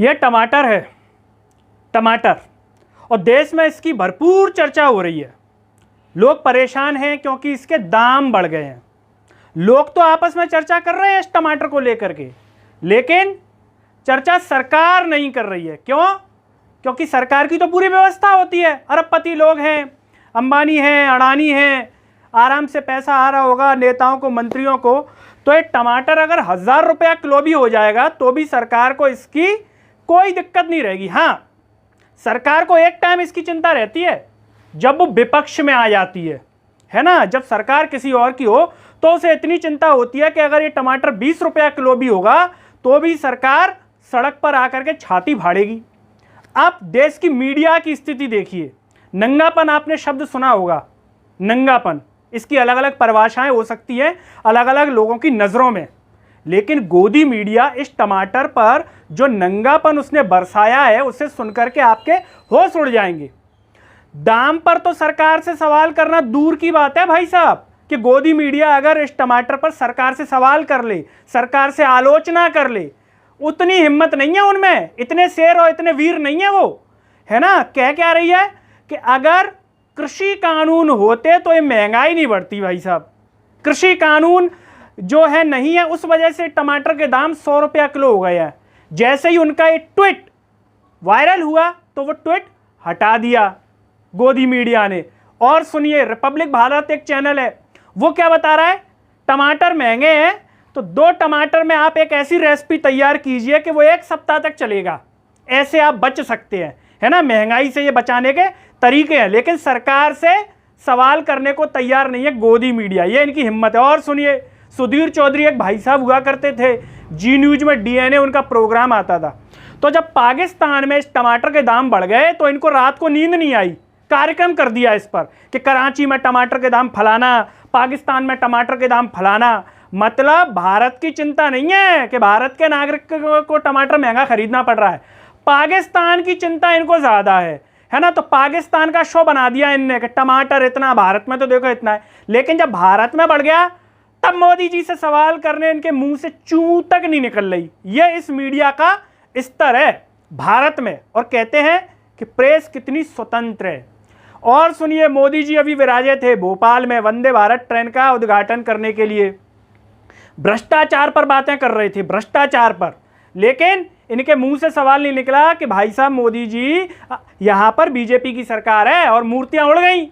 यह टमाटर है, टमाटर, और देश में इसकी भरपूर चर्चा हो रही है। लोग परेशान हैं क्योंकि इसके दाम बढ़ गए हैं। लोग तो आपस में चर्चा कर रहे हैं इस टमाटर को लेकर के, लेकिन चर्चा सरकार नहीं कर रही है। क्यों? क्योंकि सरकार की तो पूरी व्यवस्था होती है। अरबपति लोग हैं, अंबानी हैं, अडानी हैं, आराम से पैसा आ रहा होगा नेताओं को, मंत्रियों को। तो ये टमाटर अगर 1000 रुपया किलो भी हो जाएगा तो भी सरकार को इसकी कोई दिक्कत नहीं रहेगी। हाँ, सरकार को एक टाइम इसकी चिंता रहती है जब वो विपक्ष में आ जाती है ना। जब सरकार किसी और की हो तो उसे इतनी चिंता होती है कि अगर ये टमाटर 20 रुपया किलो भी होगा तो भी सरकार सड़क पर आकर के छाती फाड़ेगी। आप देश की मीडिया की स्थिति देखिए। नंगापन, आपने शब्द सुना होगा, नंगापन। इसकी अलग अलग परिभाषाएं हो सकती हैं अलग अलग लोगों की नज़रों में, लेकिन गोदी मीडिया इस टमाटर पर जो नंगापन उसने बरसाया है उसे सुनकर के आपके होश उड़ जाएंगे। दाम पर तो सरकार से सवाल करना दूर की बात है भाई साहब, कि गोदी मीडिया अगर इस टमाटर पर सरकार से सवाल कर ले, सरकार से आलोचना कर ले, उतनी हिम्मत नहीं है उनमें, इतने शेर और इतने वीर नहीं है वो, है ना। कह क्या रही है कि अगर कृषि कानून होते तो ये महंगाई नहीं बढ़ती भाई साहब। कृषि कानून जो है नहीं है, उस वजह से टमाटर के दाम 100 रुपया किलो हो गए हैं। जैसे ही उनका ये ट्वीट वायरल हुआ तो वो ट्वीट हटा दिया गोदी मीडिया ने। और सुनिए, रिपब्लिक भारत एक चैनल है, वो क्या बता रहा है, टमाटर महंगे हैं तो 2 टमाटर में आप एक ऐसी रेसिपी तैयार कीजिए कि वो 1 सप्ताह तक चलेगा, ऐसे आप बच सकते हैं, है ना। महंगाई से ये बचाने के तरीके हैं, लेकिन सरकार से सवाल करने को तैयार नहीं है गोदी मीडिया, ये इनकी हिम्मत है। और सुनिए, सुधीर चौधरी एक भाई साहब हुआ करते थे, जी न्यूज में डीएनए उनका प्रोग्राम आता था। तो जब पाकिस्तान में इस टमाटर के दाम बढ़ गए तो इनको रात को नींद नहीं आई, कार्यक्रम कर दिया इस पर कि कराची में टमाटर के दाम फलाना, पाकिस्तान में टमाटर के दाम फलाना। मतलब भारत की चिंता नहीं है कि भारत के नागरिक को टमाटर महंगा खरीदना पड़ रहा है, पाकिस्तान की चिंता इनको ज़्यादा है ना। तो पाकिस्तान का शो बना दिया इनने कि टमाटर इतना, भारत में तो देखो इतना है। लेकिन जब भारत में बढ़ गया तब मोदी जी से सवाल करने इनके मुंह से चू तक नहीं निकल रही। ये इस मीडिया का स्तर है भारत में, और कहते हैं कि प्रेस कितनी स्वतंत्र है। और सुनिए, मोदी जी अभी विराजे थे भोपाल में वंदे भारत ट्रेन का उद्घाटन करने के लिए। भ्रष्टाचार पर बातें कर रहे थे, भ्रष्टाचार पर, लेकिन इनके मुंह से सवाल नहीं निकला कि भाई साहब मोदी जी, यहाँ पर बीजेपी की सरकार है और मूर्तियां उड़ गई,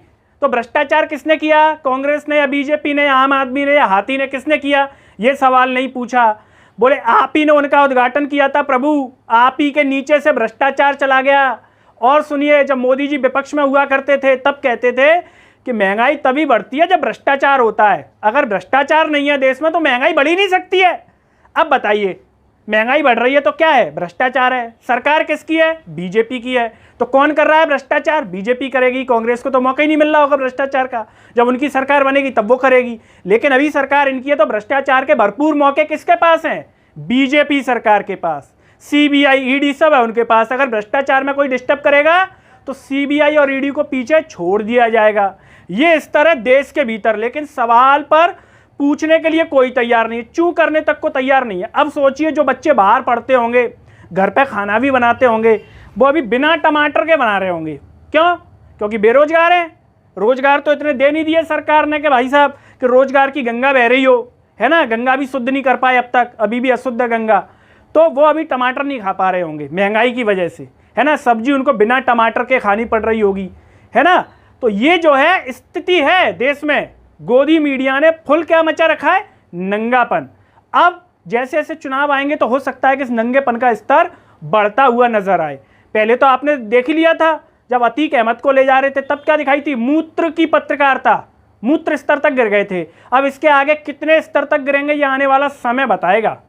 तो भ्रष्टाचार किसने किया, कांग्रेस ने या बीजेपी ने, आम आदमी ने या हाथी ने, किसने किया, ये सवाल नहीं पूछा। बोले आप ही ने उनका उद्घाटन किया था प्रभु, आप ही के नीचे से भ्रष्टाचार चला गया। और सुनिए, जब मोदी जी विपक्ष में हुआ करते थे तब कहते थे कि महंगाई तभी बढ़ती है जब भ्रष्टाचार होता है, अगर भ्रष्टाचार नहीं है देश में तो महंगाई बढ़ ही नहीं सकती है। अब बताइए, महंगाई बढ़ रही है तो क्या है, भ्रष्टाचार है। सरकार किसकी है, बीजेपी की है। तो कौन कर रहा है भ्रष्टाचार, बीजेपी करेगी। कांग्रेस को तो मौका ही नहीं मिल रहा होगा भ्रष्टाचार का, जब उनकी सरकार बनेगी तब वो करेगी। लेकिन अभी सरकार इनकी है तो भ्रष्टाचार के भरपूर मौके किसके पास हैं, बीजेपी सरकार के पास। सीबीआई, ईडी सब है उनके पास। अगर भ्रष्टाचार में कोई डिस्टर्ब करेगा तो सीबीआई और ईडी को पीछे छोड़ दिया जाएगा। ये इस तरह देश के भीतर, लेकिन सवाल पर पूछने के लिए कोई तैयार नहीं है, चू करने तक को तैयार नहीं है। अब सोचिए, जो बच्चे बाहर पढ़ते होंगे, घर पे खाना भी बनाते होंगे, वो अभी बिना टमाटर के बना रहे होंगे। क्यों? क्योंकि बेरोजगार हैं। रोजगार तो इतने दे नहीं दिए सरकार ने कि भाई साहब कि रोजगार की गंगा बह रही हो, है ना। गंगा भी शुद्ध नहीं कर पाए अब तक, अभी भी अशुद्ध गंगा। तो वो अभी टमाटर नहीं खा पा रहे होंगे महंगाई की वजह से, है ना। सब्जी उनको बिना टमाटर के खानी पड़ रही होगी, है ना। तो ये जो है स्थिति है देश में। गोदी मीडिया ने फुल क्या मचा रखा है, नंगापन। अब जैसे जैसे चुनाव आएंगे तो हो सकता है कि इस नंगेपन का स्तर बढ़ता हुआ नजर आए। पहले तो आपने देख ही लिया था जब अतीक अहमद को ले जा रहे थे, तब क्या दिखाई थी, मूत्र की पत्रकारिता, मूत्र स्तर तक गिर गए थे। अब इसके आगे कितने स्तर तक गिरेंगे ये आने वाला समय बताएगा।